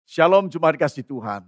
Shalom Jemaat kasih Tuhan.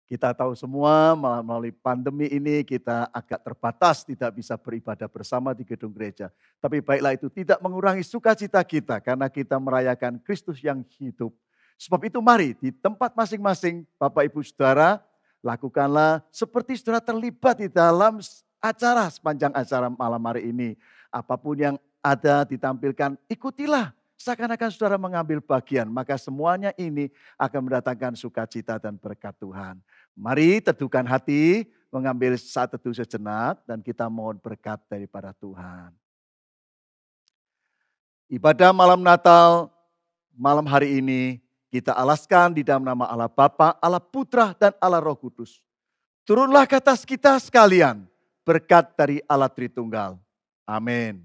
Kita tahu semua melalui pandemi ini kita agak terbatas tidak bisa beribadah bersama di gedung gereja. Tapi baiklah itu tidak mengurangi sukacita kita karena kita merayakan Kristus yang hidup. Sebab itu mari di tempat masing-masing Bapak Ibu Saudara lakukanlah seperti saudara terlibat di dalam acara sepanjang acara malam hari ini. Apapun yang ada ditampilkan ikutilah. Seakan-akan saudara mengambil bagian, maka semuanya ini akan mendatangkan sukacita dan berkat Tuhan. Mari teduhkan hati, mengambil saat teduh sejenak, dan kita mohon berkat daripada Tuhan. Ibadah malam Natal, malam hari ini, kita alaskan di dalam nama Allah Bapa, Allah Putra, dan Allah Roh Kudus. Turunlah ke atas kita sekalian, berkat dari Allah Tritunggal. Amin.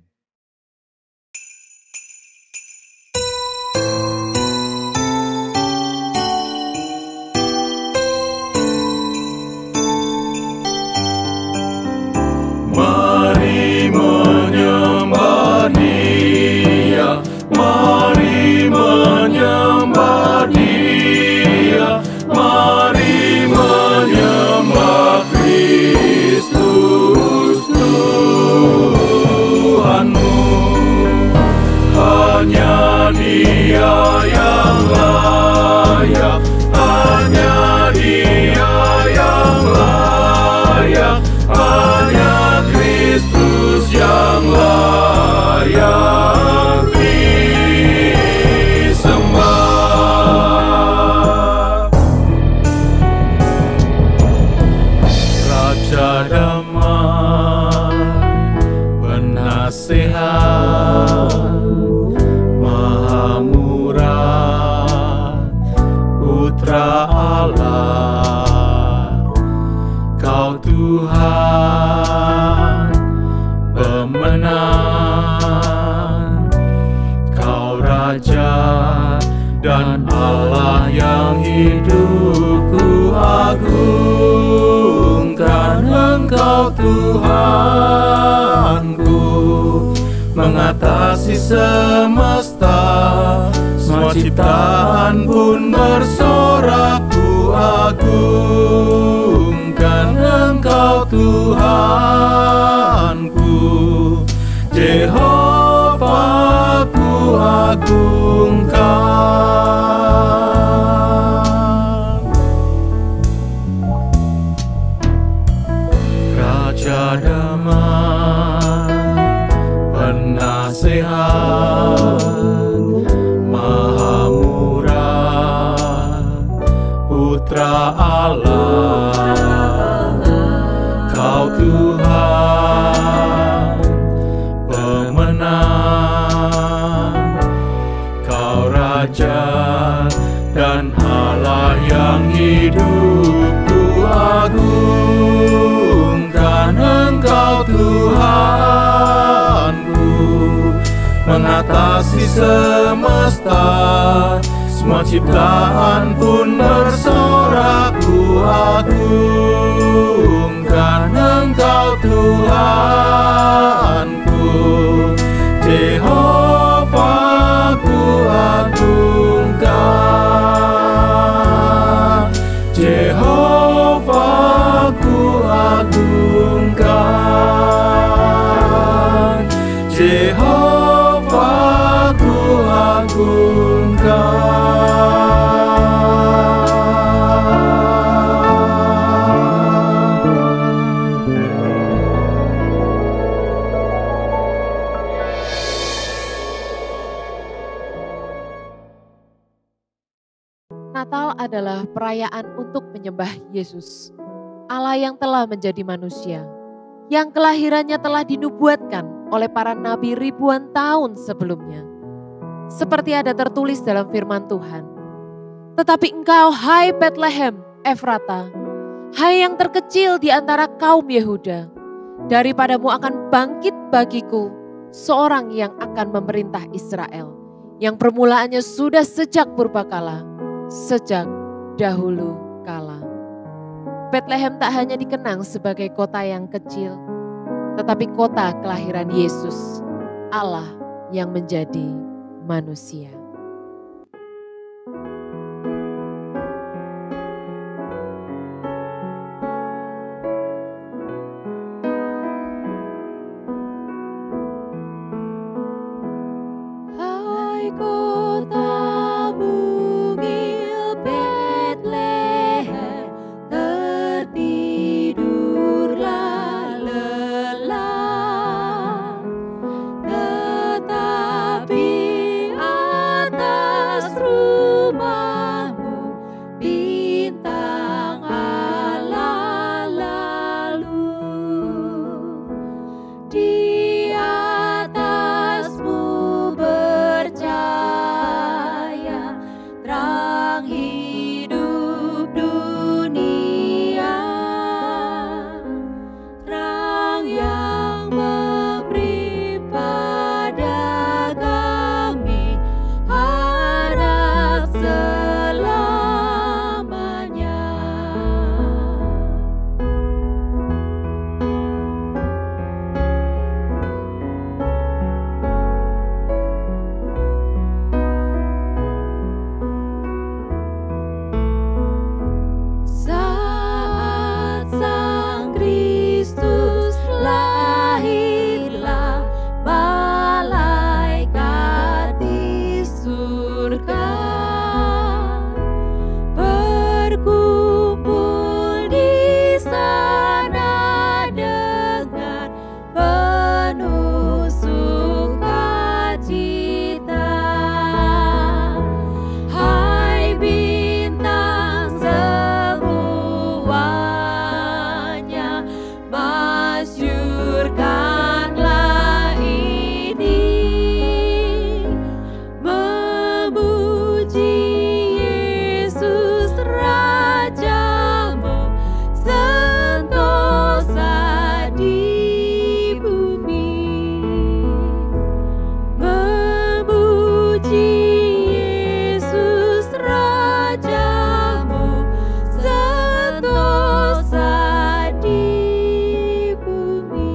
Mari menyembah Dia, mari menyembah Dia, mari menyembah Kristus Tuhanmu. Hanya Dia yang layak, hanya Dia yang layak, hanya Kristus yang layak disembah. Raja damai, penasehat, Maha Murah, Putra Allah, Kau Tuhan pemenang, Kau Raja dan Allah yang hidup. Ku agungkan Engkau Tuhanku, mengatasi semesta, semua ciptaan pun bersorak. Ku agungkan Engkau Tuhanku, Jehovah ku agungkan. Raja damai, penasehat, Maha Murah, Putra Allah, Kau Tuhan pemenang, Kau Raja dan Allah yang hidup. Ku agungkan Engkau Tuhanku, mengatasi semesta, semua ciptaan pun bersorak. Ku agungkan Engkau Tuhanku, Jehovah ku agungkan, Jehovah ku agungkan, Jehovah ku agungkan. Natal adalah perayaan untuk menyembah Yesus, Allah yang telah menjadi manusia, yang kelahirannya telah dinubuatkan oleh para nabi ribuan tahun sebelumnya. Seperti ada tertulis dalam firman Tuhan, tetapi engkau, hai Bethlehem Efrata, hai yang terkecil di antara kaum Yehuda, daripadamu akan bangkit bagiku seorang yang akan memerintah Israel, yang permulaannya sudah sejak purbakala, sejak dahulu kala. Bethlehem tak hanya dikenang sebagai kota yang kecil, tetapi kota kelahiran Yesus, Allah yang menjadi manusia. terang hidup dunia, terang yang memberi pada kami harap selamanya. Saat Sang Kristus lahirlah, malaikat di surga berkumpul di sana dengan penuh sukacita. Hai bintang semuanya, masyurkanlah ini, memuji Yesus Rajamu sentosa di bumi. Memuji Yesus Rajamu sentosa di bumi.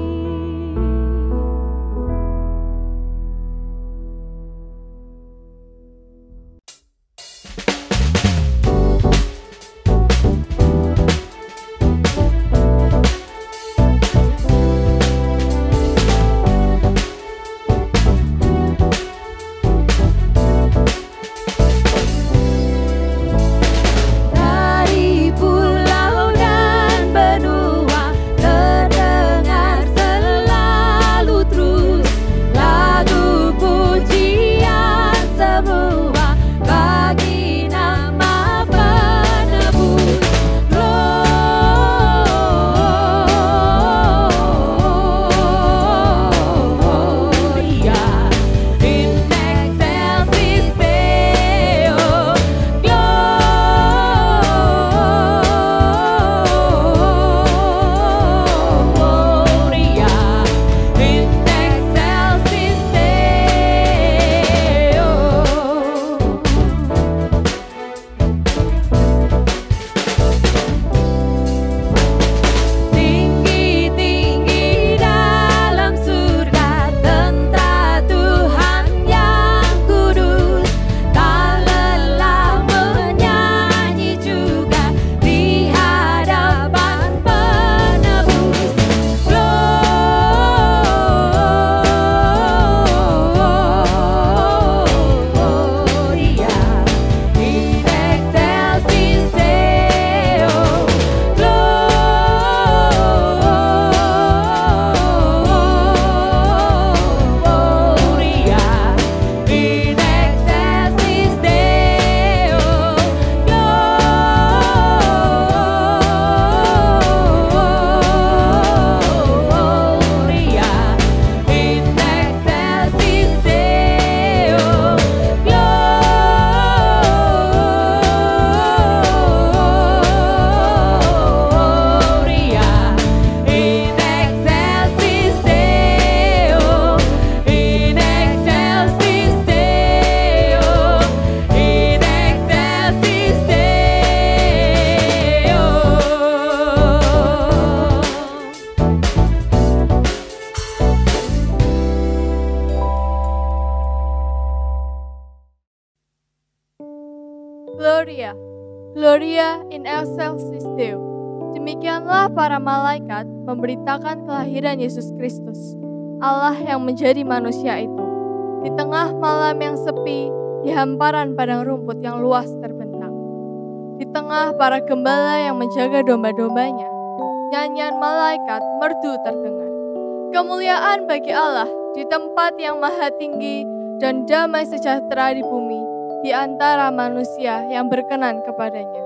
Dari pulau dan benua terdengar selalu terus lagu pujian semua bagi nama penebus. Gloria in excelsis Deo, Gloria in excelsis Deo. Tinggi-tinggi dalam surga tentara Tuhan yang kudus, tak lelah menyanyi juga di hadapan penebus. Gloria in excelsis Deo, Gloria in excelsis Deo, Gloria in excelsis Deo, Gloria in excelsis Deo, in excelsis Deo, in excelsis Deo. Gloria, Gloria in excelsis Deo. Demikianlah para malaikat memberitakan kelahiran Yesus Kristus, Allah yang menjadi manusia itu. Di tengah malam yang sepi, di hamparan padang rumput yang luas terbentang. Di tengah para gembala yang menjaga domba-dombanya, nyanyian malaikat merdu terdengar. Kemuliaan bagi Allah di tempat yang maha tinggi dan damai sejahtera di bumi di antara manusia yang berkenan kepadanya.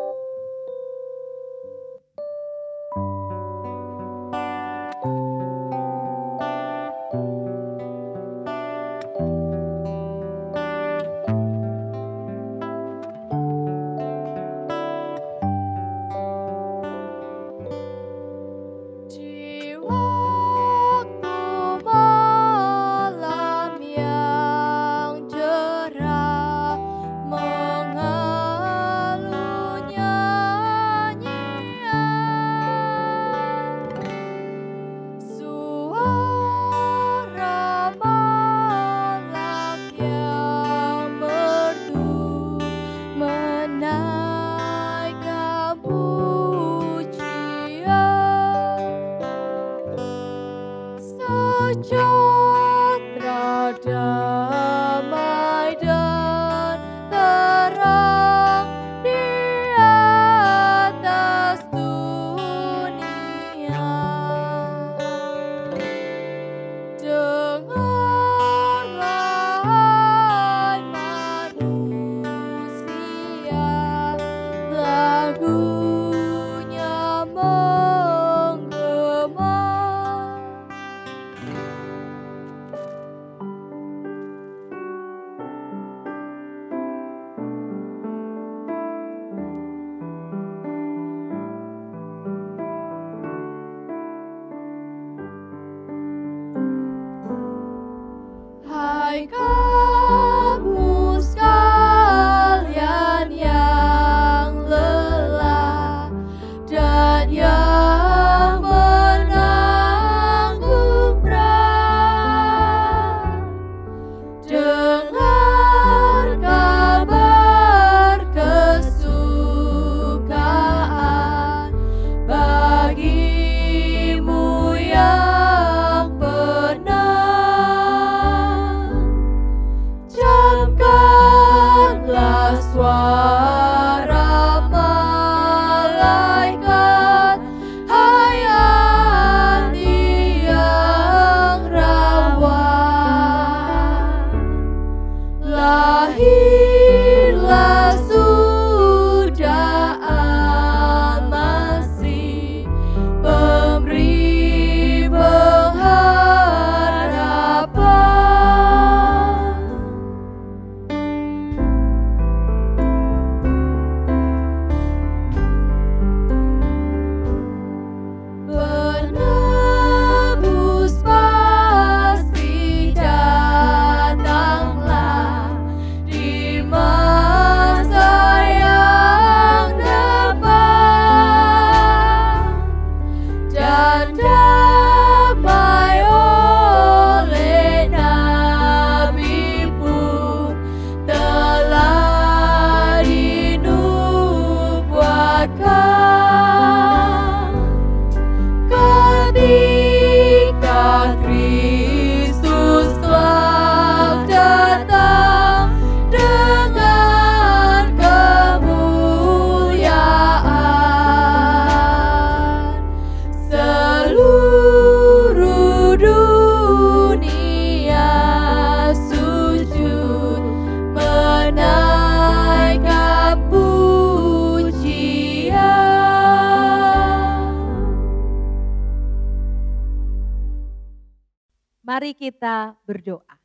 Mari kita berdoa.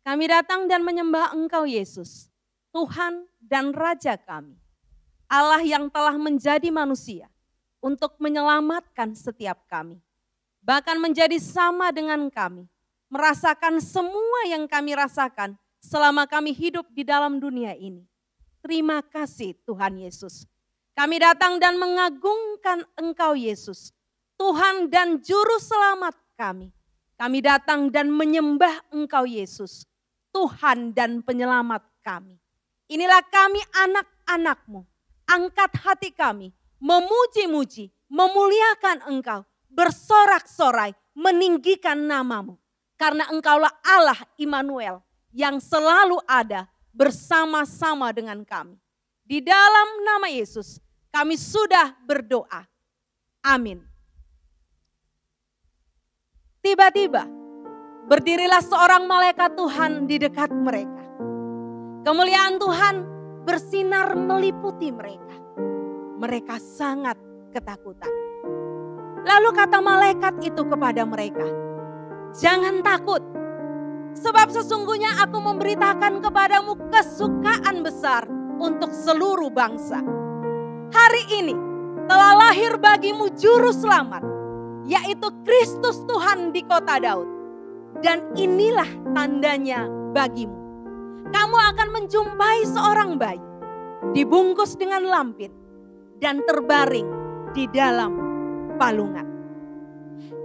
Kami datang dan menyembah Engkau Yesus, Tuhan dan Raja kami. Allah yang telah menjadi manusia untuk menyelamatkan setiap kami. Bahkan menjadi sama dengan kami, merasakan semua yang kami rasakan selama kami hidup di dalam dunia ini. Terima kasih Tuhan Yesus. Kami datang dan mengagungkan Engkau Yesus, Tuhan dan Juru Selamat kami. Kami datang dan menyembah Engkau Yesus, Tuhan dan Penyelamat kami. Inilah kami anak-anak-Mu. Angkat hati kami, memuji-muji, memuliakan Engkau, bersorak-sorai, meninggikan nama-Mu. Karena Engkaulah Allah Immanuel yang selalu ada bersama-sama dengan kami. Di dalam nama Yesus kami sudah berdoa. Amin. Tiba-tiba berdirilah seorang malaikat Tuhan di dekat mereka. Kemuliaan Tuhan bersinar meliputi mereka. Mereka sangat ketakutan. Lalu kata malaikat itu kepada mereka, "Jangan takut, sebab sesungguhnya aku memberitakan kepadamu kesukaan besar untuk seluruh bangsa. Hari ini telah lahir bagimu Juru Selamat, yaitu Kristus Tuhan di kota Daud. Dan inilah tandanya bagimu. Kamu akan menjumpai seorang bayi, dibungkus dengan lampin, dan terbaring di dalam palungan."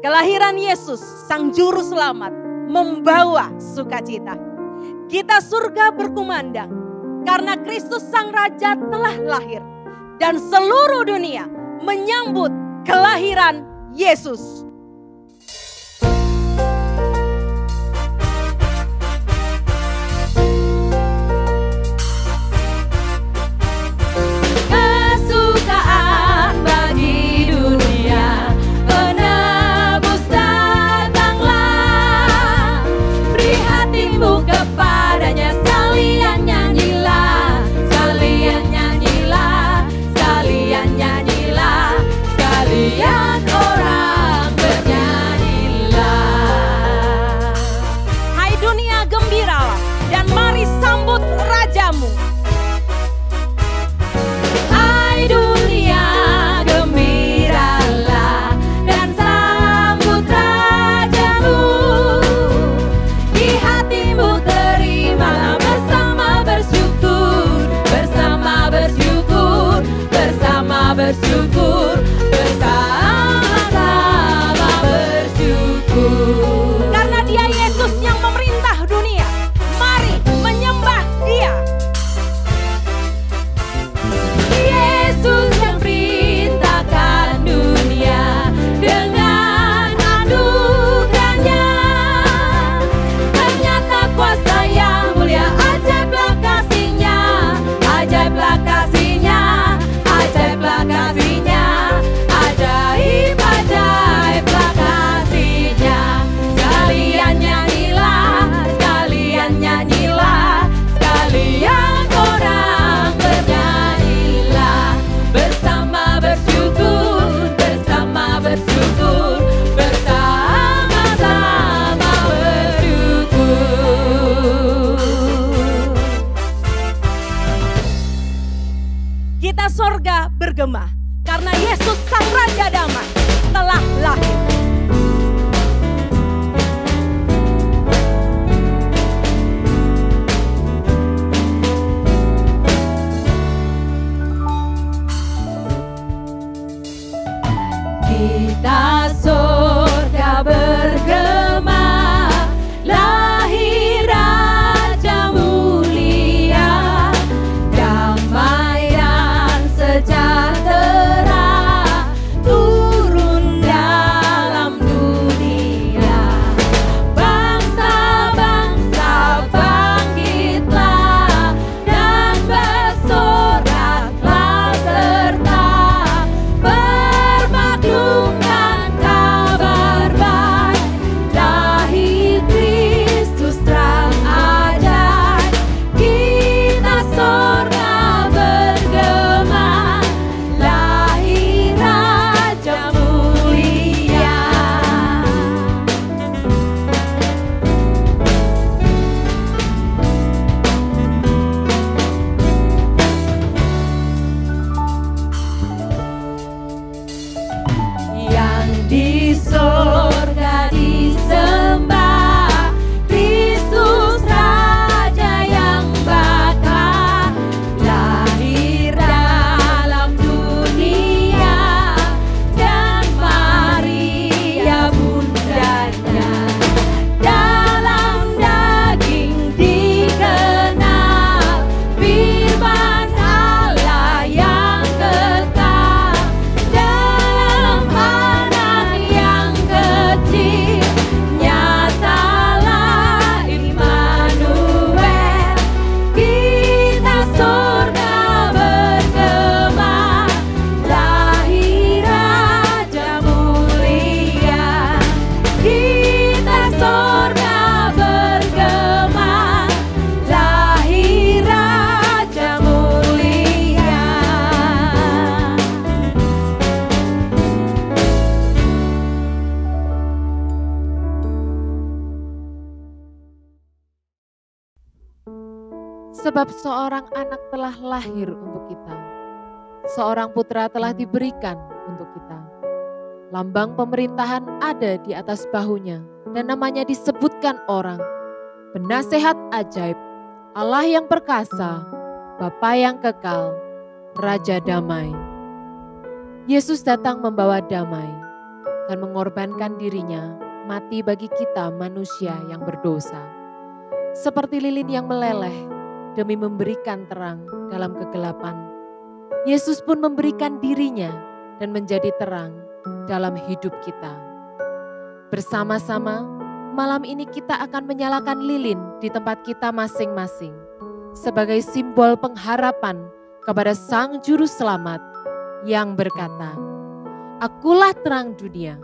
Kelahiran Yesus, Sang Juru Selamat, membawa sukacita. Kita surga berkumandang, karena Kristus Sang Raja telah lahir. Dan seluruh dunia menyambut kelahiran Yesus. Kesukaan bagi dunia, penebus datanglah. Beri hatimu kepadanya, sekalian nyanyilah, sekalian nyanyilah, sekalian nyanyilah, sekalian orang bernyanyilah. Hai dunia, gembiralah dan mari sambut Rajamu. Hai dunia, gembiralah dan sambut Rajamu. Di hatimu terimalah bersama bersyukur, bersama bersyukur, bersama bersyukur, bersama bersyukur. Karena Dia Yesus yang memerintah dunia, mari menyembah Dia. Yesus yang perintahkan dunia dengan anugerahnya. Ternyata kuasa yang mulia, ajaiblah kasih-Nya, ajaiblah kasih-Nya, ajaiblah kasih-Nya, ajaib, ajaiblah kasih-Nya. Sekalian nyanyilah, sekalian nyanyilah, sekalian orang bernyanyilah. Bersama bersyukur, bersama bersyukur, bersama-sama bersyukur. Kita sorga bergema, karena Yesus Sang Raja Damai telah lahir. Kita surga bergema, lahir Raja mulia, damai dan sejahtera turun dan Sebab seorang anak telah lahir untuk kita, seorang putra telah diberikan untuk kita. Lambang pemerintahan ada di atas bahunya, dan namanya disebutkan orang, Penasehat Ajaib, Allah yang perkasa, Bapa yang kekal, Raja Damai. Yesus datang membawa damai dan mengorbankan dirinya mati bagi kita manusia yang berdosa. Seperti lilin yang meleleh demi memberikan terang dalam kegelapan, Yesus pun memberikan dirinya dan menjadi terang dalam hidup kita. Bersama-sama malam ini kita akan menyalakan lilin di tempat kita masing-masing sebagai simbol pengharapan kepada Sang Juru Selamat yang berkata, "Akulah terang dunia,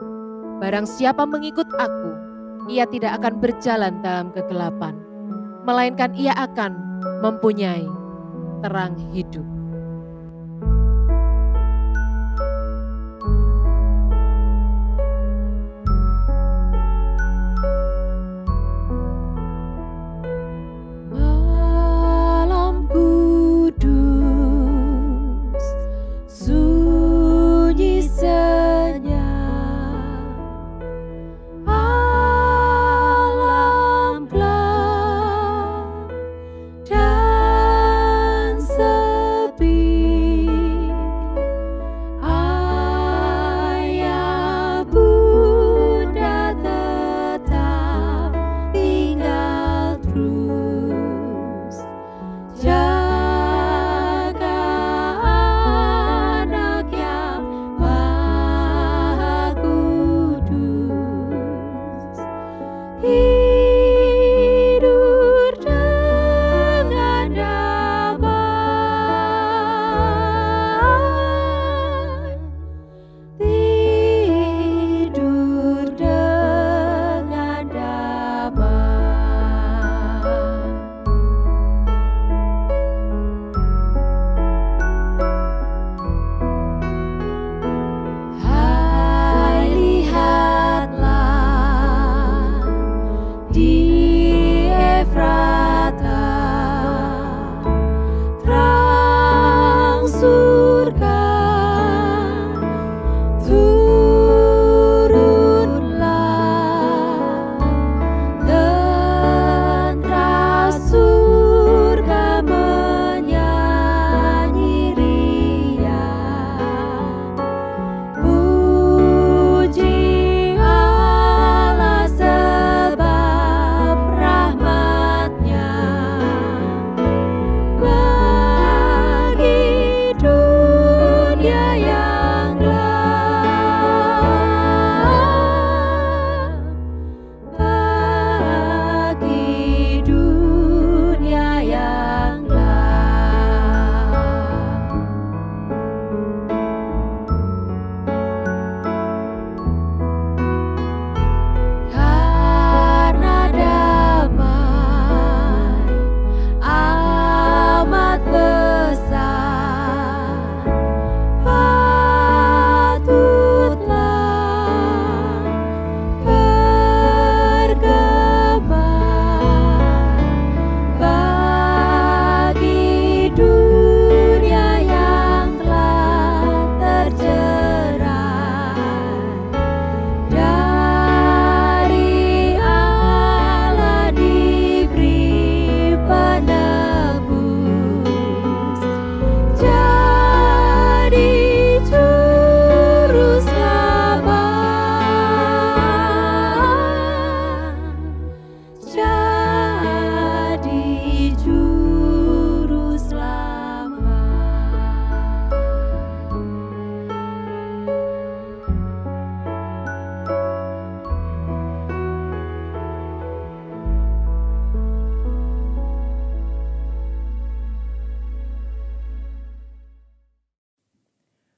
barang siapa mengikut aku, ia tidak akan berjalan dalam kegelapan, melainkan ia akan mempunyai terang hidup."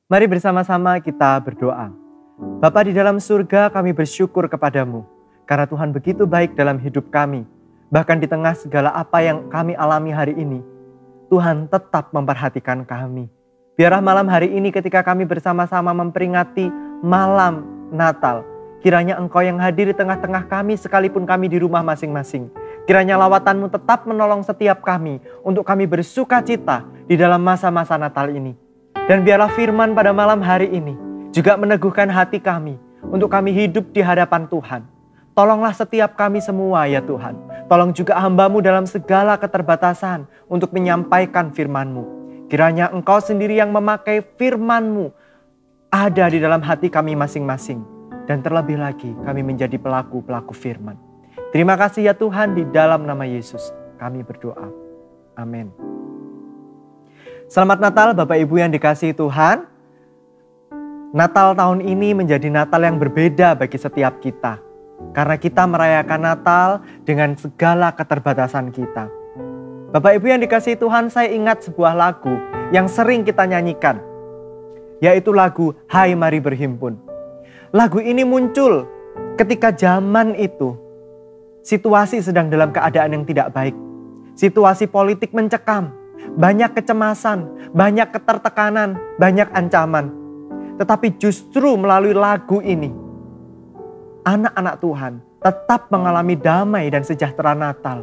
Mari bersama-sama kita berdoa. Bapa di dalam surga, kami bersyukur kepadamu karena Tuhan begitu baik dalam hidup kami. Bahkan di tengah segala apa yang kami alami hari ini, Tuhan tetap memperhatikan kami. Biarlah malam hari ini ketika kami bersama-sama memperingati malam Natal, kiranya Engkau yang hadir di tengah-tengah kami sekalipun kami di rumah masing-masing. Kiranya lawatan-Mu tetap menolong setiap kami untuk kami bersuka cita di dalam masa-masa Natal ini. Dan biarlah firman pada malam hari ini juga meneguhkan hati kami untuk kami hidup di hadapan Tuhan. Tolonglah setiap kami semua ya Tuhan. Tolong juga hamba-Mu dalam segala keterbatasan untuk menyampaikan firman-Mu. Kiranya Engkau sendiri yang memakai firman-Mu ada di dalam hati kami masing-masing. Dan terlebih lagi kami menjadi pelaku-pelaku firman. Terima kasih ya Tuhan, di dalam nama Yesus kami berdoa. Amin. Selamat Natal Bapak Ibu yang dikasihi Tuhan. Natal tahun ini menjadi Natal yang berbeda bagi setiap kita. Karena kita merayakan Natal dengan segala keterbatasan kita. Bapak Ibu yang dikasihi Tuhan, saya ingat sebuah lagu yang sering kita nyanyikan. Yaitu lagu Hai Mari Berhimpun. Lagu ini muncul ketika zaman itu situasi sedang dalam keadaan yang tidak baik. Situasi politik mencekam, banyak kecemasan, banyak ketertekanan, banyak ancaman. Tetapi justru melalui lagu ini, anak-anak Tuhan tetap mengalami damai dan sejahtera Natal.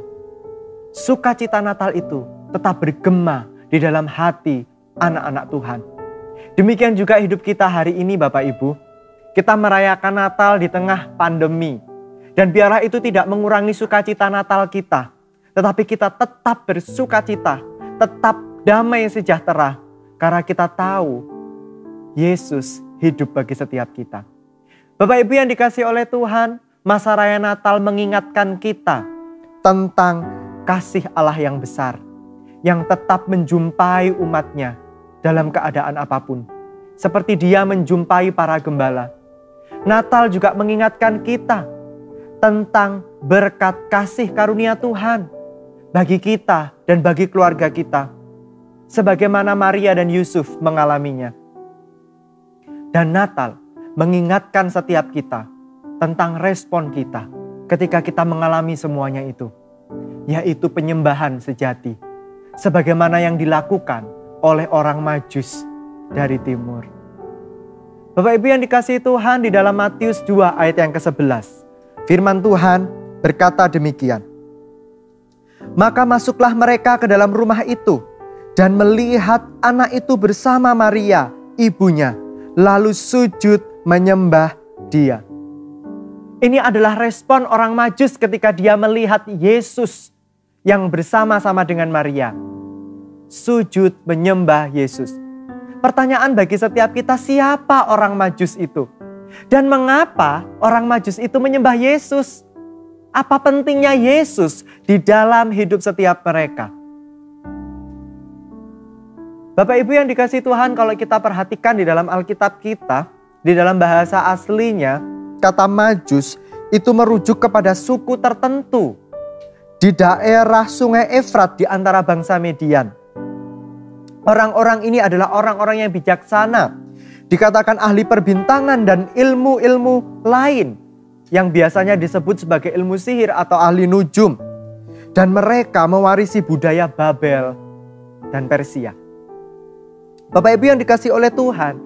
Sukacita Natal itu tetap bergema di dalam hati anak-anak Tuhan. Demikian juga hidup kita hari ini Bapak Ibu. Kita merayakan Natal di tengah pandemi. Dan biarlah itu tidak mengurangi sukacita Natal kita. Tetapi kita tetap bersukacita, tetap damai sejahtera. Karena kita tahu Yesus hidup bagi setiap kita. Bapak Ibu yang dikasihi oleh Tuhan, masa raya Natal mengingatkan kita tentang kasih Allah yang besar. Yang tetap menjumpai umatnya dalam keadaan apapun. Seperti Dia menjumpai para gembala. Natal juga mengingatkan kita tentang berkat kasih karunia Tuhan bagi kita dan bagi keluarga kita. Sebagaimana Maria dan Yusuf mengalaminya. Dan Natal mengingatkan setiap kita tentang respon kita ketika kita mengalami semuanya itu. Yaitu penyembahan sejati. Sebagaimana yang dilakukan oleh orang Majus dari timur. Bapak Ibu yang dikasihi Tuhan, di dalam Matius 2 ayat yang ke-11. Firman Tuhan berkata demikian. Maka masuklah mereka ke dalam rumah itu dan melihat anak itu bersama Maria, ibunya, lalu sujud menyembah Dia. Ini adalah respon orang Majus ketika dia melihat Yesus yang bersama-sama dengan Maria. Sujud menyembah Yesus. Pertanyaan bagi setiap kita, siapa orang Majus itu? Dan mengapa orang Majus itu menyembah Yesus? Apa pentingnya Yesus di dalam hidup setiap mereka? Bapak Ibu yang dikasihi Tuhan, kalau kita perhatikan di dalam Alkitab kita, di dalam bahasa aslinya, kata Majus itu merujuk kepada suku tertentu di daerah Sungai Efrat di antara bangsa Median. Orang-orang ini adalah orang-orang yang bijaksana. Dikatakan ahli perbintangan dan ilmu-ilmu lain yang biasanya disebut sebagai ilmu sihir atau ahli nujum. Dan mereka mewarisi budaya Babel dan Persia. Bapak Ibu yang dikasihi oleh Tuhan,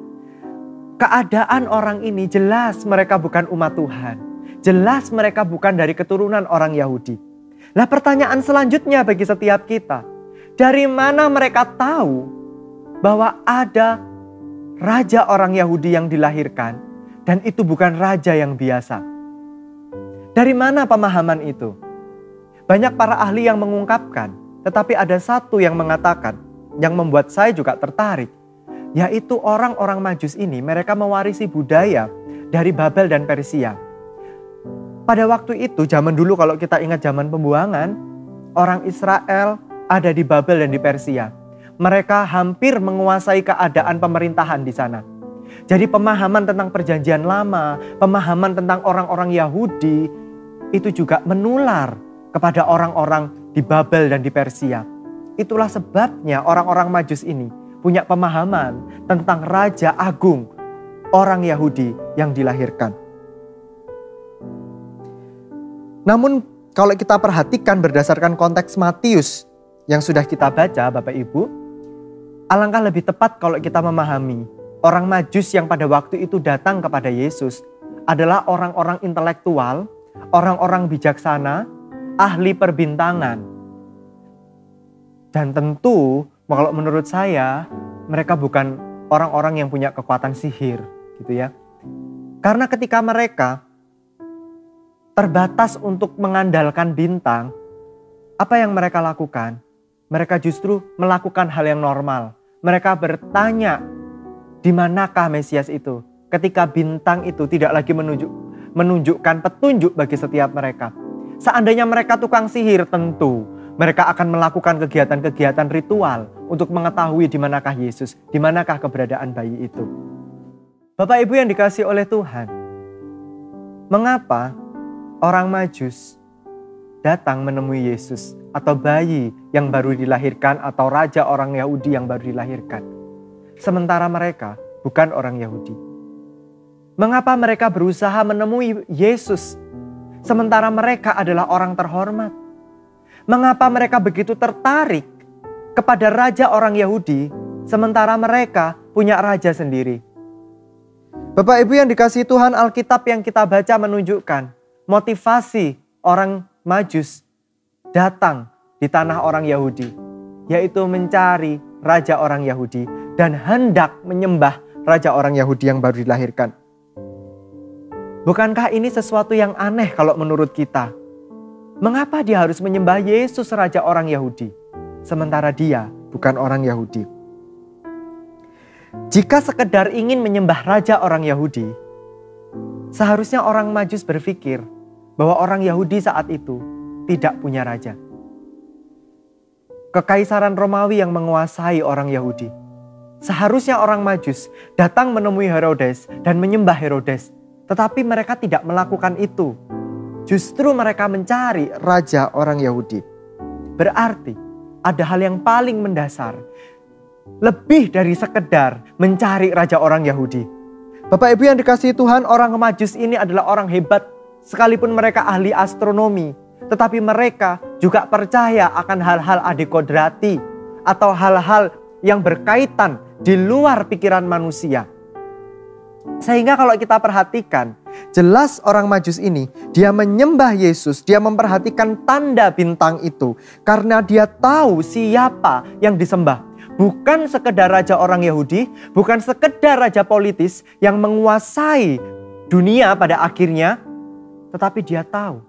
keadaan orang ini jelas mereka bukan umat Tuhan. Jelas mereka bukan dari keturunan orang Yahudi. Nah, pertanyaan selanjutnya bagi setiap kita, dari mana mereka tahu bahwa ada raja orang Yahudi yang dilahirkan dan itu bukan raja yang biasa? Dari mana pemahaman itu? Banyak para ahli yang mengungkapkan, tetapi ada satu yang mengatakan, yang membuat saya juga tertarik, yaitu orang-orang Majus ini mereka mewarisi budaya dari Babel dan Persia. Pada waktu itu, zaman dulu kalau kita ingat zaman pembuangan, orang Israel ada di Babel dan di Persia. Mereka hampir menguasai keadaan pemerintahan di sana. Jadi pemahaman tentang perjanjian lama, pemahaman tentang orang-orang Yahudi, itu juga menular kepada orang-orang di Babel dan di Persia. Itulah sebabnya orang-orang Majus ini punya pemahaman tentang Raja Agung, orang Yahudi yang dilahirkan. Namun kalau kita perhatikan berdasarkan konteks Matius yang sudah kita baca Bapak Ibu, alangkah lebih tepat kalau kita memahami orang Majus yang pada waktu itu datang kepada Yesus adalah orang-orang intelektual, orang-orang bijaksana, ahli perbintangan. Dan tentu kalau menurut saya mereka bukan orang-orang yang punya kekuatan sihir gitu ya. Karena ketika mereka terbatas untuk mengandalkan bintang, apa yang mereka lakukan? Mereka justru melakukan hal yang normal. Mereka bertanya, di manakah Mesias itu? Ketika bintang itu tidak lagi menunjukkan petunjuk bagi setiap mereka. Seandainya mereka tukang sihir, tentu mereka akan melakukan kegiatan-kegiatan ritual untuk mengetahui di manakah Yesus, di manakah keberadaan bayi itu. Bapak Ibu yang dikasihi oleh Tuhan, mengapa orang Majus datang menemui Yesus atau bayi yang baru dilahirkan atau raja orang Yahudi yang baru dilahirkan, sementara mereka bukan orang Yahudi? Mengapa mereka berusaha menemui Yesus sementara mereka adalah orang terhormat? Mengapa mereka begitu tertarik kepada raja orang Yahudi sementara mereka punya raja sendiri? Bapak Ibu yang dikasihi Tuhan, Alkitab yang kita baca menunjukkan motivasi orang Majus datang di tanah orang Yahudi, yaitu mencari raja orang Yahudi dan hendak menyembah raja orang Yahudi yang baru dilahirkan. Bukankah ini sesuatu yang aneh kalau menurut kita? Mengapa dia harus menyembah Yesus raja orang Yahudi, sementara dia bukan orang Yahudi? Jika sekedar ingin menyembah raja orang Yahudi, seharusnya orang Majus berpikir bahwa orang Yahudi saat itu tidak punya raja. Kekaisaran Romawi yang menguasai orang Yahudi. Seharusnya orang Majus datang menemui Herodes dan menyembah Herodes. Tetapi mereka tidak melakukan itu. Justru mereka mencari raja orang Yahudi. Berarti ada hal yang paling mendasar. Lebih dari sekedar mencari raja orang Yahudi. Bapak Ibu yang dikasihi Tuhan, orang Majus ini adalah orang hebat. Sekalipun mereka ahli astronomi, tetapi mereka juga percaya akan hal-hal adekodrati atau hal-hal yang berkaitan di luar pikiran manusia. Sehingga kalau kita perhatikan, jelas orang Majus ini, dia menyembah Yesus, dia memperhatikan tanda bintang itu. Karena dia tahu siapa yang disembah. Bukan sekedar raja orang Yahudi, bukan sekedar raja politis yang menguasai dunia pada akhirnya. Tetapi dia tahu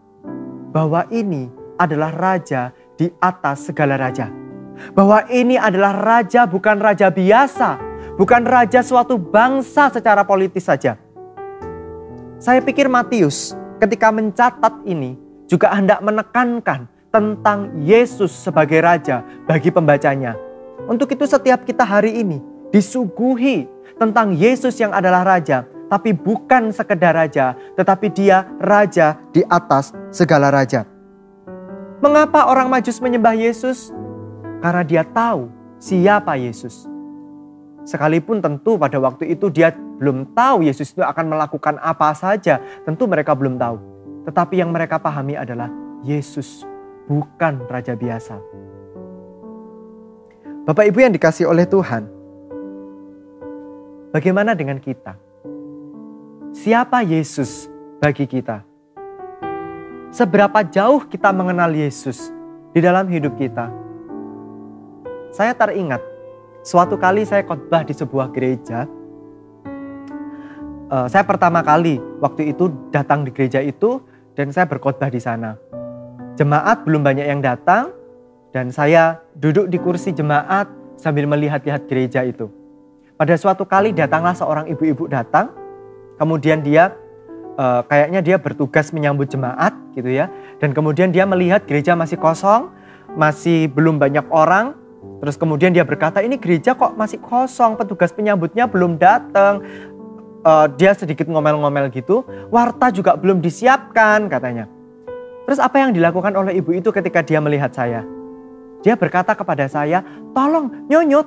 bahwa ini adalah raja di atas segala raja. Bahwa ini adalah raja bukan raja biasa. Bukan raja suatu bangsa secara politis saja. Saya pikir Matius ketika mencatat ini juga hendak menekankan tentang Yesus sebagai raja bagi pembacanya. Untuk itu setiap kita hari ini disuguhi tentang Yesus yang adalah raja. Tapi bukan sekedar raja, tetapi dia raja di atas segala raja. Mengapa orang Majus menyembah Yesus? Karena dia tahu siapa Yesus. Sekalipun tentu pada waktu itu dia belum tahu Yesus itu akan melakukan apa saja. Tentu mereka belum tahu. Tetapi yang mereka pahami adalah Yesus bukan raja biasa. Bapak Ibu yang dikasihi oleh Tuhan, bagaimana dengan kita? Siapa Yesus bagi kita? Seberapa jauh kita mengenal Yesus di dalam hidup kita? Saya teringat, suatu kali saya khotbah di sebuah gereja. Saya pertama kali waktu itu datang di gereja itu dan saya berkhotbah di sana. Jemaat belum banyak yang datang dan saya duduk di kursi jemaat sambil melihat-lihat gereja itu. Pada suatu kali datanglah seorang ibu-ibu datang. Kemudian dia kayaknya dia bertugas menyambut jemaat gitu ya. Dan kemudian dia melihat gereja masih kosong, masih belum banyak orang. Terus kemudian dia berkata, ini gereja kok masih kosong, petugas penyambutnya belum datang. Dia sedikit ngomel-ngomel gitu, warta juga belum disiapkan katanya. Terus apa yang dilakukan oleh ibu itu ketika dia melihat saya? Dia berkata kepada saya, tolong Nyonya,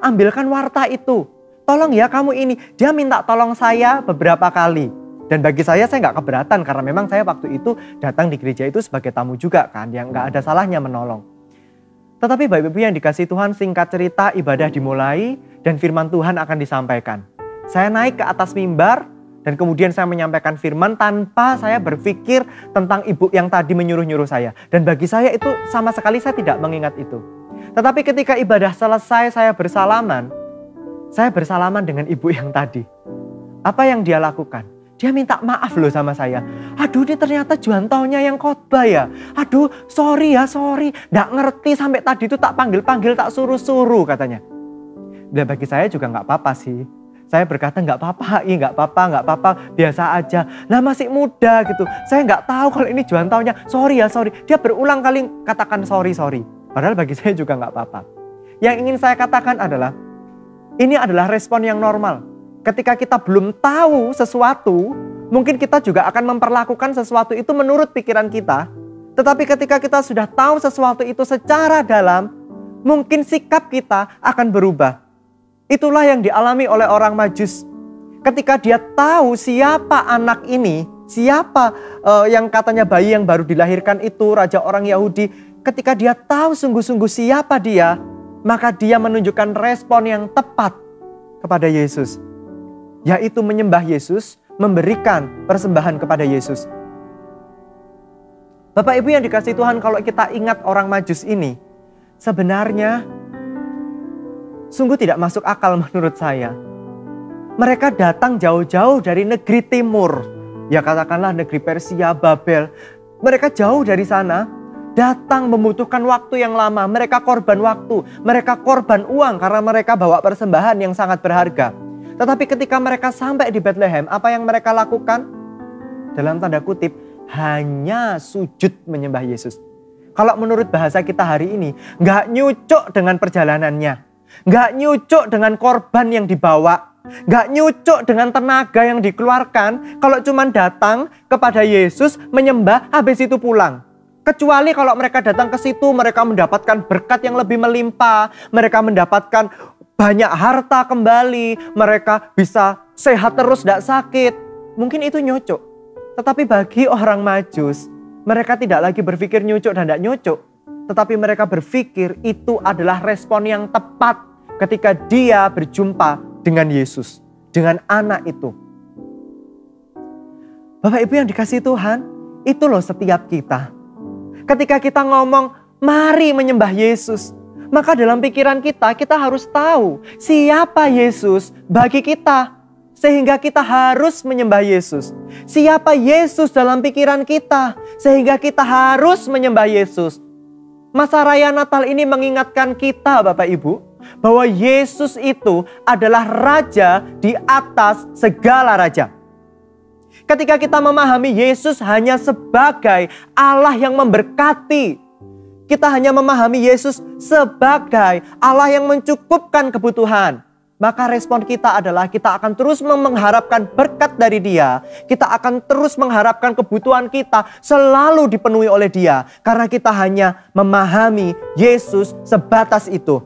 ambilkan warta itu. Tolong ya kamu ini. Dia minta tolong saya beberapa kali. Dan bagi saya nggak keberatan karena memang saya waktu itu datang di gereja itu sebagai tamu juga kan. Yang nggak ada salahnya menolong. Tetapi Bapak Ibu yang dikasihi Tuhan, singkat cerita ibadah dimulai dan firman Tuhan akan disampaikan. Saya naik ke atas mimbar Dan kemudian saya menyampaikan firman tanpa saya berpikir tentang ibu yang tadi menyuruh-nyuruh saya. Dan bagi saya itu sama sekali saya tidak mengingat itu. Tetapi ketika ibadah selesai saya bersalaman dengan ibu yang tadi. Apa yang dia lakukan? Dia minta maaf loh sama saya. Aduh, ini ternyata Juantonya yang khotbah ya. Aduh, sorry. Nggak ngerti sampai tadi itu tak panggil-panggil, tak suruh-suruh katanya. Dan bagi saya juga nggak apa-apa sih. Saya berkata nggak apa-apa, biasa aja. Nah masih muda gitu. Saya nggak tahu kalau ini Juantonya. Sorry. Dia berulang kali katakan sorry. Padahal bagi saya juga nggak apa-apa. Yang ingin saya katakan adalah, ini adalah respon yang normal. Ketika kita belum tahu sesuatu, mungkin kita juga akan memperlakukan sesuatu itu menurut pikiran kita. Tetapi ketika kita sudah tahu sesuatu itu secara dalam, mungkin sikap kita akan berubah. Itulah yang dialami oleh orang Majus. Ketika dia tahu siapa anak ini, siapa yang katanya bayi yang baru dilahirkan itu, raja orang Yahudi. Ketika dia tahu sungguh-sungguh siapa dia, maka dia menunjukkan respon yang tepat kepada Yesus. Yaitu menyembah Yesus, memberikan persembahan kepada Yesus. Bapak Ibu yang dikasihi Tuhan, kalau kita ingat orang Majus ini, sebenarnya sungguh tidak masuk akal menurut saya. Mereka datang jauh-jauh dari negeri timur. Ya katakanlah negeri Persia, Babel. Mereka jauh dari sana. Datang membutuhkan waktu yang lama. Mereka korban waktu. Mereka korban uang karena mereka bawa persembahan yang sangat berharga. Tetapi ketika mereka sampai di Bethlehem, apa yang mereka lakukan? Dalam tanda kutip, hanya sujud menyembah Yesus. Kalau menurut bahasa kita hari ini, nggak nyucuk dengan perjalanannya. Nggak nyucuk dengan korban yang dibawa. Nggak nyucuk dengan tenaga yang dikeluarkan. Kalau cuma datang kepada Yesus, menyembah, habis itu pulang. Kecuali kalau mereka datang ke situ, mereka mendapatkan berkat yang lebih melimpah. Mereka mendapatkan banyak harta kembali. Mereka bisa sehat terus, tidak sakit. Mungkin itu nyucuk. Tetapi bagi orang Majus, mereka tidak lagi berpikir nyucuk dan tidak nyucuk. Tetapi mereka berpikir itu adalah respon yang tepat ketika dia berjumpa dengan Yesus, dengan anak itu. Bapak Ibu yang dikasihi Tuhan, itu loh setiap kita. Ketika kita ngomong, mari menyembah Yesus, maka dalam pikiran kita harus tahu siapa Yesus bagi kita. Sehingga kita harus menyembah Yesus. Siapa Yesus dalam pikiran kita, sehingga kita harus menyembah Yesus. Masa Raya Natal ini mengingatkan kita Bapak Ibu, bahwa Yesus itu adalah Raja di atas segala raja. Ketika kita memahami Yesus hanya sebagai Allah yang memberkati, kita hanya memahami Yesus sebagai Allah yang mencukupkan kebutuhan, maka respon kita adalah kita akan terus mengharapkan berkat dari Dia. Kita akan terus mengharapkan kebutuhan kita selalu dipenuhi oleh Dia. Karena kita hanya memahami Yesus sebatas itu.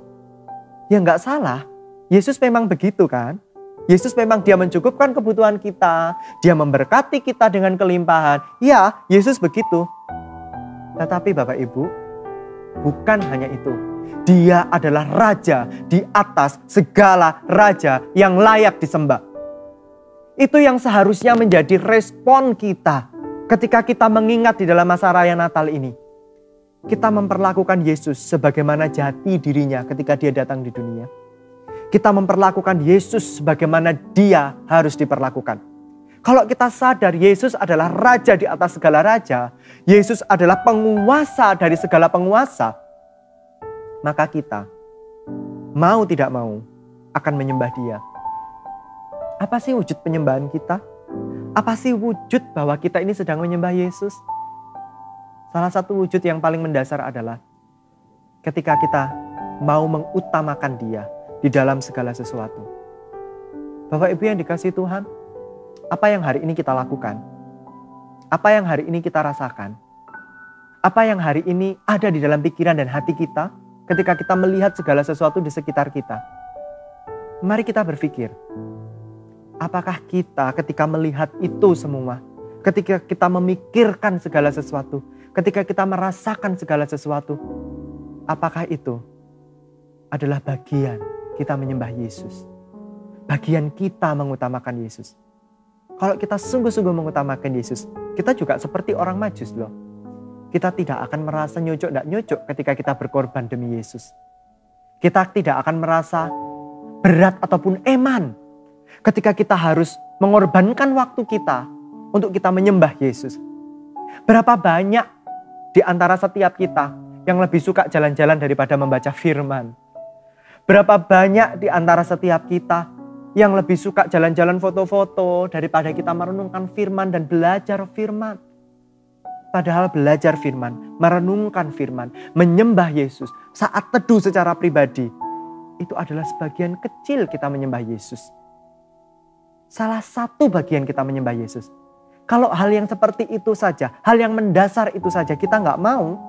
Ya nggak salah. Yesus memang begitu kan. Yesus memang Dia mencukupkan kebutuhan kita. Dia memberkati kita dengan kelimpahan. Ya, Yesus begitu. Tetapi Bapak Ibu, bukan hanya itu. Dia adalah Raja di atas segala raja yang layak disembah. Itu yang seharusnya menjadi respon kita ketika kita mengingat di dalam masa Raya Natal ini. Kita memperlakukan Yesus sebagaimana jati dirinya ketika Dia datang di dunia. Kita memperlakukan Yesus sebagaimana Dia harus diperlakukan. Kalau kita sadar Yesus adalah Raja di atas segala raja, Yesus adalah penguasa dari segala penguasa, maka kita mau tidak mau akan menyembah Dia. Apa sih wujud penyembahan kita? Apa sih wujud bahwa kita ini sedang menyembah Yesus? Salah satu wujud yang paling mendasar adalah ketika kita mau mengutamakan Dia di dalam segala sesuatu. Bapak Ibu yang dikasihi Tuhan, apa yang hari ini kita lakukan? Apa yang hari ini kita rasakan? Apa yang hari ini ada di dalam pikiran dan hati kita? Ketika kita melihat segala sesuatu di sekitar kita, mari kita berpikir, apakah kita ketika melihat itu semua, ketika kita memikirkan segala sesuatu, ketika kita merasakan segala sesuatu, apakah itu adalah bagian kita menyembah Yesus? Bagian kita mengutamakan Yesus? Kalau kita sungguh-sungguh mengutamakan Yesus, kita juga seperti orang Majus loh. Kita tidak akan merasa tidak nyocok ketika kita berkorban demi Yesus. Kita tidak akan merasa berat ataupun eman ketika kita harus mengorbankan waktu kita untuk kita menyembah Yesus. Berapa banyak di antara setiap kita yang lebih suka jalan-jalan daripada membaca firman? Berapa banyak di antara setiap kita yang lebih suka jalan-jalan foto-foto daripada kita merenungkan firman dan belajar firman? Padahal belajar firman, merenungkan firman, menyembah Yesus saat teduh secara pribadi, itu adalah sebagian kecil kita menyembah Yesus. Salah satu bagian kita menyembah Yesus. Kalau hal yang seperti itu saja, hal yang mendasar itu saja kita nggak mau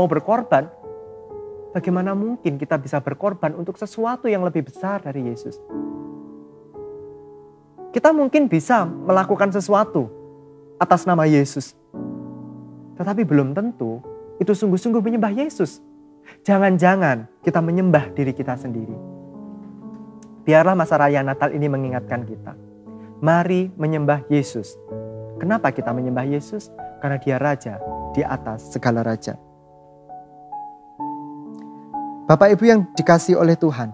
berkorban, bagaimana mungkin kita bisa berkorban untuk sesuatu yang lebih besar dari Yesus? Kita mungkin bisa melakukan sesuatu atas nama Yesus, tetapi belum tentu itu sungguh-sungguh menyembah Yesus. Jangan-jangan kita menyembah diri kita sendiri. Biarlah masa raya Natal ini mengingatkan kita. Mari menyembah Yesus. Kenapa kita menyembah Yesus? Karena Dia Raja di atas segala raja. Bapak Ibu yang dikasihi oleh Tuhan,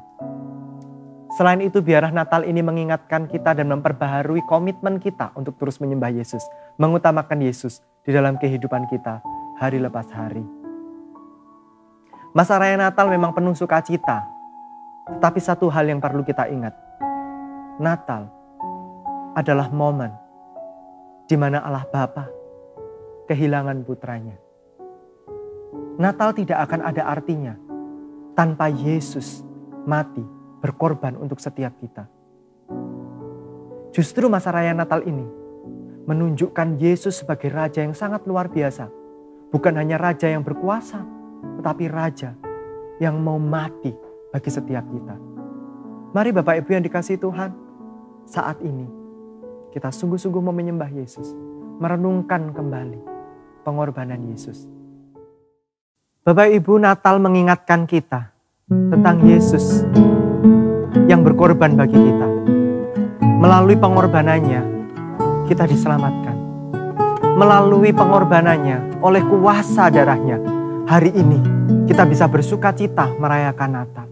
selain itu biarlah Natal ini mengingatkan kita dan memperbaharui komitmen kita untuk terus menyembah Yesus, mengutamakan Yesus di dalam kehidupan kita hari lepas hari. Masa raya Natal memang penuh sukacita, tetapi satu hal yang perlu kita ingat, Natal adalah momen di mana Allah Bapa kehilangan putranya. Natal tidak akan ada artinya tanpa Yesus mati berkorban untuk setiap kita. Justru masa raya Natal ini menunjukkan Yesus sebagai Raja yang sangat luar biasa. Bukan hanya Raja yang berkuasa, tetapi Raja yang mau mati bagi setiap kita. Mari Bapak Ibu yang dikasihi Tuhan, saat ini kita sungguh-sungguh mau menyembah Yesus, merenungkan kembali pengorbanan Yesus. Bapak Ibu, Natal mengingatkan kita tentang Yesus yang berkorban bagi kita. Melalui pengorbanannya, kita diselamatkan. Melalui pengorbanannya, oleh kuasa darahnya, hari ini kita bisa bersuka cita merayakan Natal.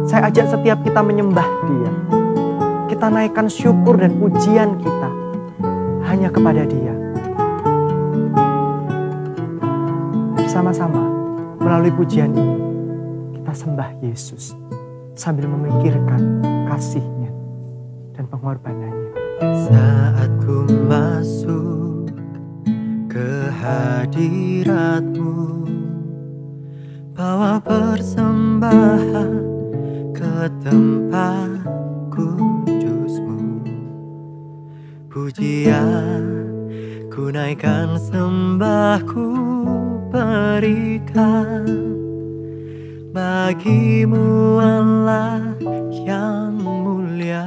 Saya ajak setiap kita menyembah Dia. Kita naikkan syukur dan pujian kita hanya kepada Dia. Bersama-sama melalui pujian ini kita sembah Yesus sambil memikirkan kasih-Nya dan pengorbanannya. Saat ku masuk ke hadirat-Mu, bawa persembahan ke tempat kudus-Mu. Pujian ku naikkan, sembahku berikan bagi-Mu Allah yang mulia.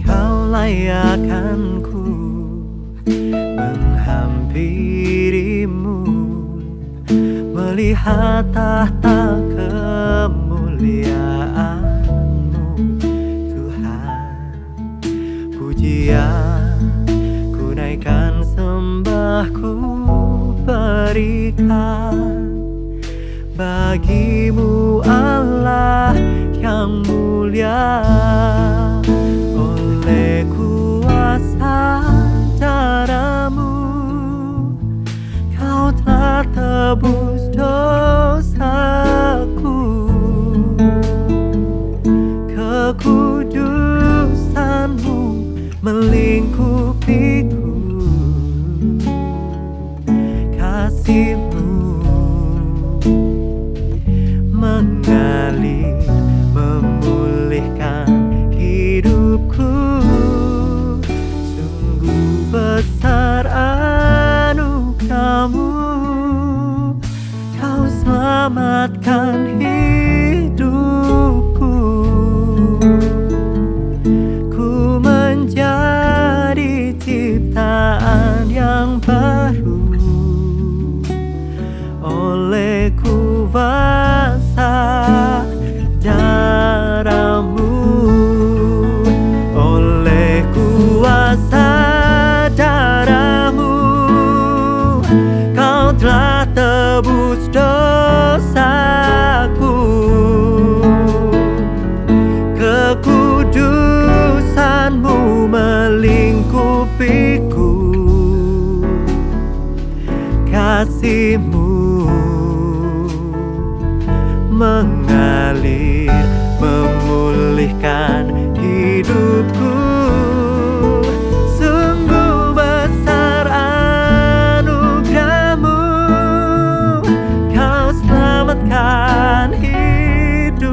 Kau layakkan ku menghampiri-Mu, melihat tahta kemuliaan-Mu, Tuhan. Pujian ku naikkan, sembahku berikan bagi-Mu Allah yang mulia. Oleh kuasa darah-Mu, Kau telah tebus dosaku. Kekudusan-Mu melingkupiku, kasih-Mu mengalir, memulihkan hidupku. Sungguh besar anugerah-Mu, Kau selamatkan hidupku. Ku menjadi ciptaan yang baru oleh kuasa darah-Mu. mengalir memulihkan hidupku. Sungguh besar anugerah-Mu, Kau selamatkan hidupku.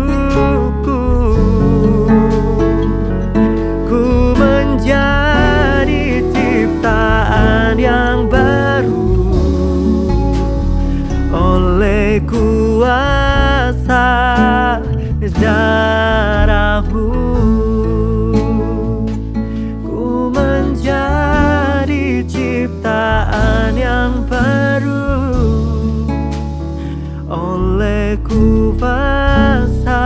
Ku menjadi ciptaan yang baru oleh kuasa darah-Mu. Ku menjadi ciptaan yang baru oleh kuasa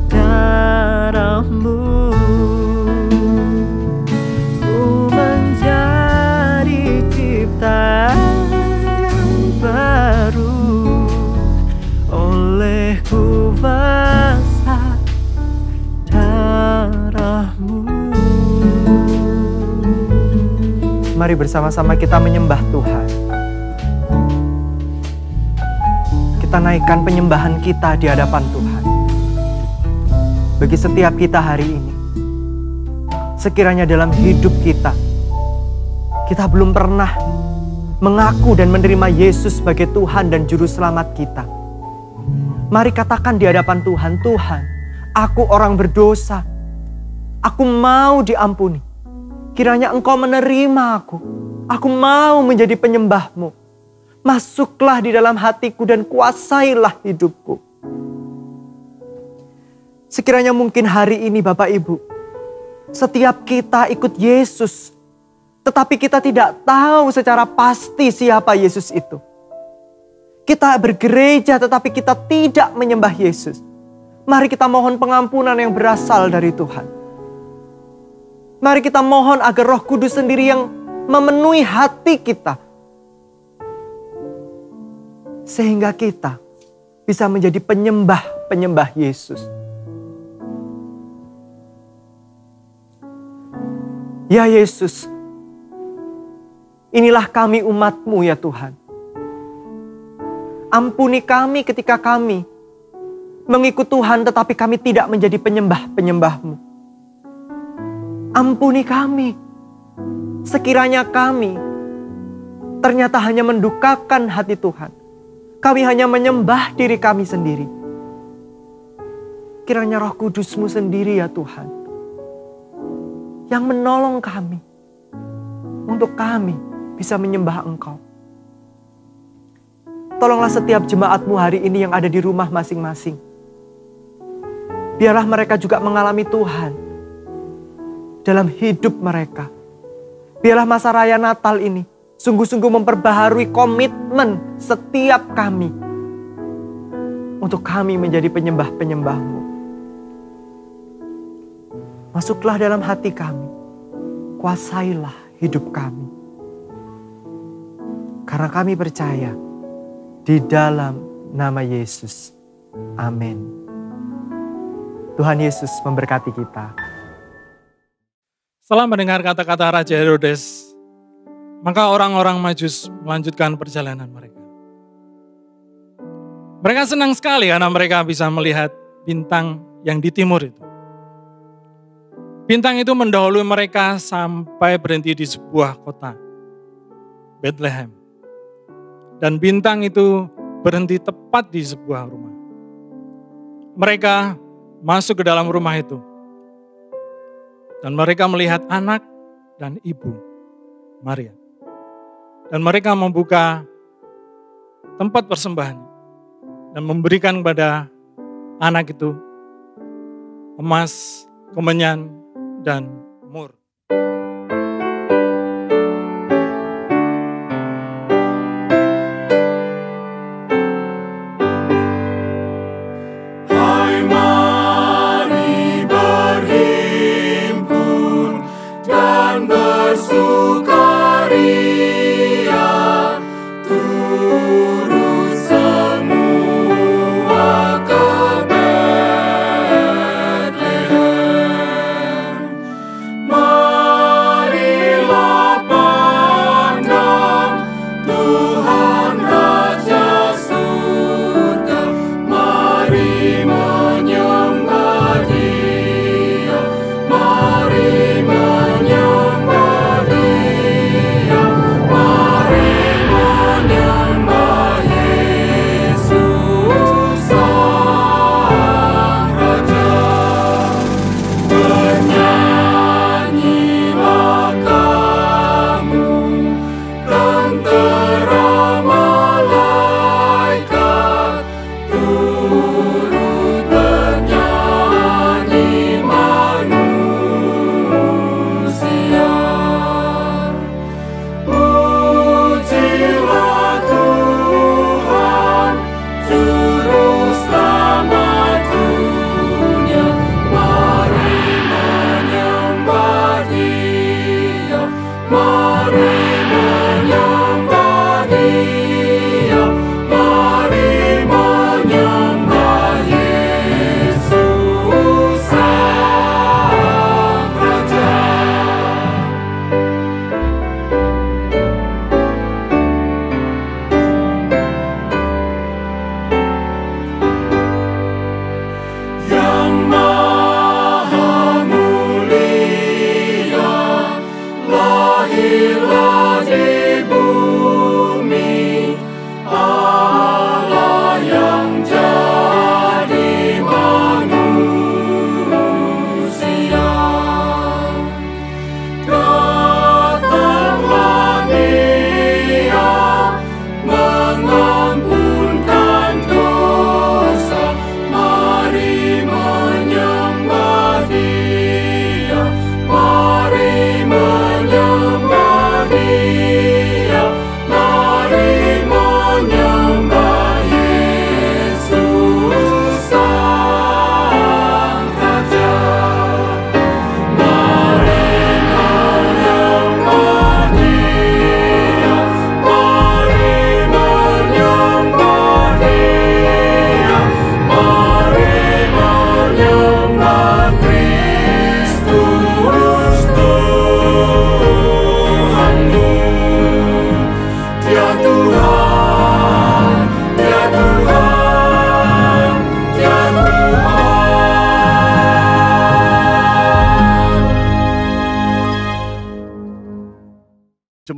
darah-Mu. Ku menjadi ciptaan yang baru oleh kuasa darah-Mu. Mari bersama-sama kita menyembah Tuhan. Kita naikkan penyembahan kita di hadapan Tuhan. Bagi setiap kita hari ini, sekiranya dalam hidup kita belum pernah mengaku dan menerima Yesus sebagai Tuhan dan Juru Selamat kita. Mari katakan di hadapan Tuhan, Tuhan, aku orang berdosa. Aku mau diampuni. Kiranya Engkau menerima aku. Aku mau menjadi penyembah-Mu. Masuklah di dalam hatiku dan kuasailah hidupku. Sekiranya mungkin hari ini Bapak Ibu, setiap kita ikut Yesus, tetapi kita tidak tahu secara pasti siapa Yesus itu. Kita bergereja tetapi kita tidak menyembah Yesus. Mari kita mohon pengampunan yang berasal dari Tuhan. Mari kita mohon agar Roh Kudus sendiri yang memenuhi hati kita. Sehingga kita bisa menjadi penyembah-penyembah Yesus. Ya Yesus, inilah kami umat-Mu ya Tuhan. Ampuni kami ketika kami mengikut Tuhan tetapi kami tidak menjadi penyembah-penyembah-Mu. Ampuni kami sekiranya kami ternyata hanya mendukakan hati Tuhan. Kami hanya menyembah diri kami sendiri. Kiranya Roh Kudus-Mu sendiri ya Tuhan, yang menolong kami untuk kami bisa menyembah Engkau. Tolonglah setiap jemaat-Mu hari ini yang ada di rumah masing-masing. Biarlah mereka juga mengalami Tuhan dalam hidup mereka. Biarlah masa raya Natal ini sungguh-sungguh memperbaharui komitmen setiap kami untuk kami menjadi penyembah-penyembah-Mu. Masuklah dalam hati kami, kuasailah hidup kami. Karena kami percaya di dalam nama Yesus. Amin. Tuhan Yesus memberkati kita. Setelah mendengar kata-kata Raja Herodes, maka orang-orang Majus melanjutkan perjalanan mereka. Mereka senang sekali karena mereka bisa melihat bintang yang di timur itu. Bintang itu mendahului mereka sampai berhenti di sebuah kota, Bethlehem. Dan bintang itu berhenti tepat di sebuah rumah. Mereka masuk ke dalam rumah itu. Dan mereka melihat anak dan ibu Maria. Dan mereka membuka tempat persembahan dan memberikan kepada anak itu emas, kemenyan, dan mur. Ma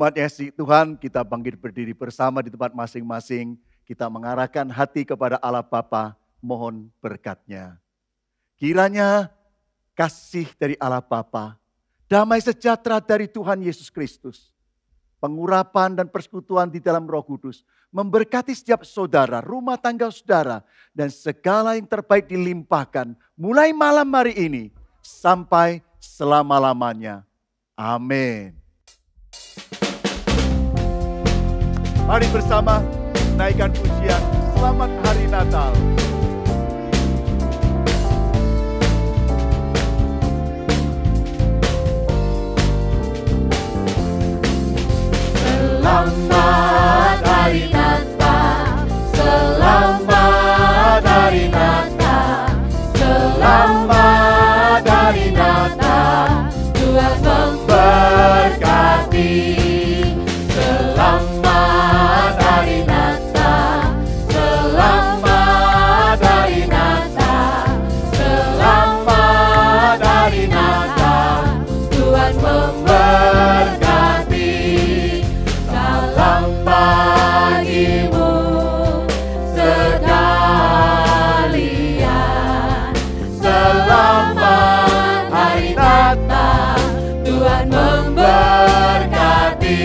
jemaat yang kasih Tuhan, kita bangkit berdiri bersama di tempat masing-masing. Kita mengarahkan hati kepada Allah Bapa, mohon berkat-Nya. Kiranya kasih dari Allah Bapa, damai sejahtera dari Tuhan Yesus Kristus, pengurapan dan persekutuan di dalam Roh Kudus, memberkati setiap saudara, rumah tangga saudara, dan segala yang terbaik dilimpahkan mulai malam hari ini sampai selama-lamanya. Amin. Mari bersama naikkan pujian Selamat Hari Natal. Selamat Hari Natal, selamat Hari Natal, selamat Hari Natal, Tuhan memberkati. Selamat Hari Natal, selamat Hari Natal, selamat Hari Natal, Tuhan memberkati. Salam bagimu sekalian, selamat Hari Natal, Tuhan memberkati.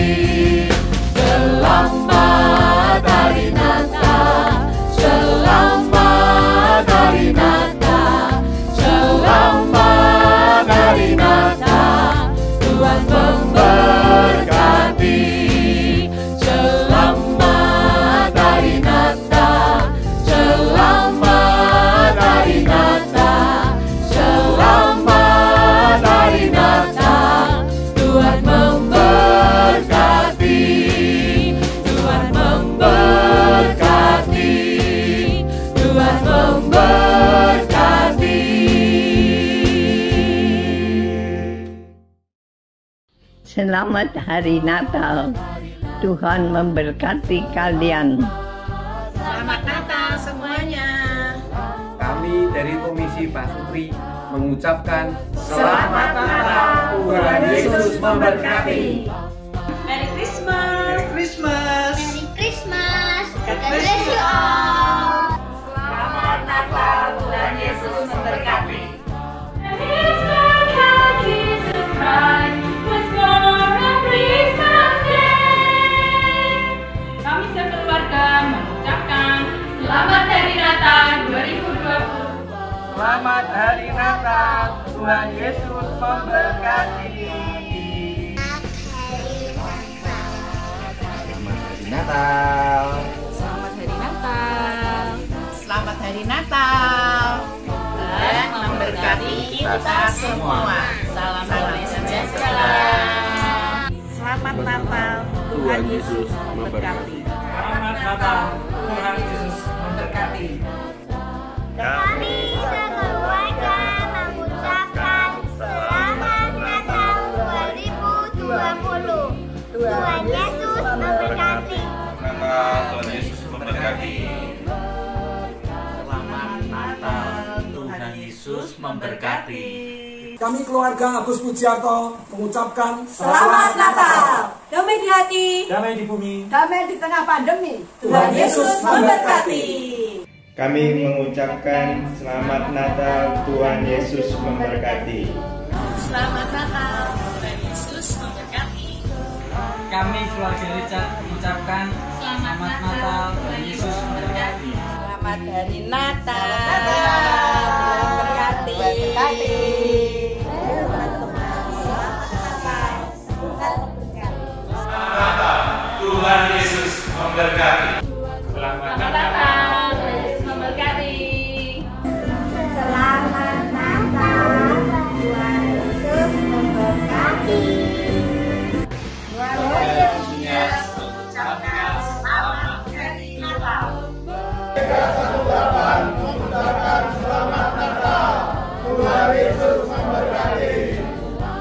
Selamat Hari Natal, selamat Hari Natal, selamat Hari Natal, Tuhan memberkati. Selamat Hari Natal, selamat Hari Natal, selamat Hari Natal, Tuhan memberkati. Tuhan memberkati, Tuhan memberkati. Selamat Hari Natal. Tuhan memberkati kalian. Selamat Natal semuanya. Kami dari Komisi Pak Supri mengucapkan Selamat Natal, Tuhan Yesus memberkati. Merry Christmas. Merry Christmas. Merry Christmas. God bless you all. Selamat Natal, Tuhan Yesus memberkati. Kami sekeluarga mengucapkan Selamat Hari Natal 2020. Selamat Hari Natal, Tuhan Yesus memberkati. Selamat Hari Natal. Selamat Hari Natal. Selamat Hari Natal. Dan memberkati kita semua. Salam damai sejahtera. Selamat Natal. Tuhan Yesus memberkati. Selamat Natal, Tuhan Yesus memberkati. Kami sekeluarga mengucapkan Selamat Natal 2020. Tuhan Yesus memberkati. Tuhan Yesus memberkati. Selamat Natal, Tuhan Yesus memberkati. Kami keluarga Agus Pujiarto mengucapkan Selamat Natal. Damai di hati, damai di bumi, damai di tengah pandemi. Tuhan Yesus memberkati. Kami mengucapkan Selamat Natal, Tuhan Yesus memberkati. Selamat Natal, Tuhan Yesus memberkati. Kami keluarga Richard mengucapkan Selamat Natal, Tuhan Yesus memberkati. Selamat Hari Natal. Berkati. Tuhan Yesus memberkati. Selamat Natal, Tuhan Yesus memberkati. Selamat Natal, Tuhan Yesus memberkati. Selamat Hari Natal.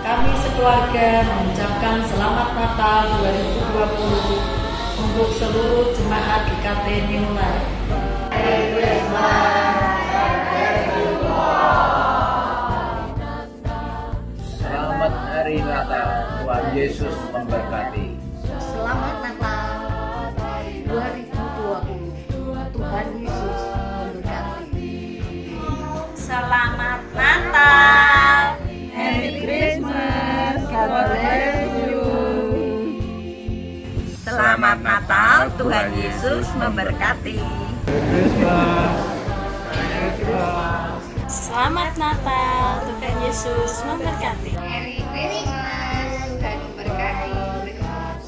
Kami sekeluarga mengucapkan Selamat Natal 2020 untuk seluruh jemaat GKT New Life. Selamat Hari Natal, Tuhan Yesus memberkati. Selamat Natal. Merry Christmas. God bless you. Selamat Natal, Tuhan Yesus memberkati. Selamat Natal, Tuhan Yesus memberkati. Merry Christmas, Tuhan memberkati.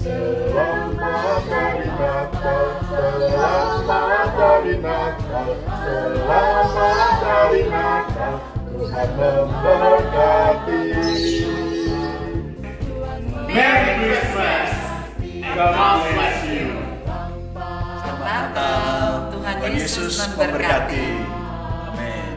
Selamat hari Natal, selamat hari Natal, selamat hari Natal, Tuhan memberkati. Merry Christmas. God bless you. Selamat Natal, Tuhan Yesus memberkati. Amin.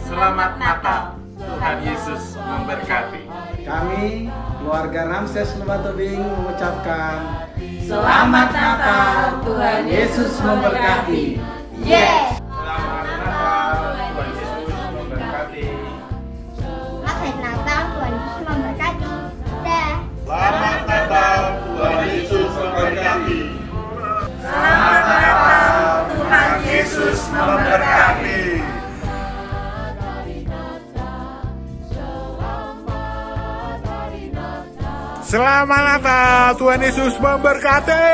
Selamat Natal, Tuhan Yesus memberkati. Kami, keluarga Ramses Lebatobing mengucapkan Selamat Natal, Tuhan Yesus memberkati. Yes. Selamat Natal, Tuhan Yesus memberkati. Selamat Natal, Tuhan Yesus memberkati. Dah. Selamat Natal, Tuhan Yesus memberkati. Selamat Natal, Tuhan Yesus memberkati. Selamat Natal, Tuhan Yesus memberkati.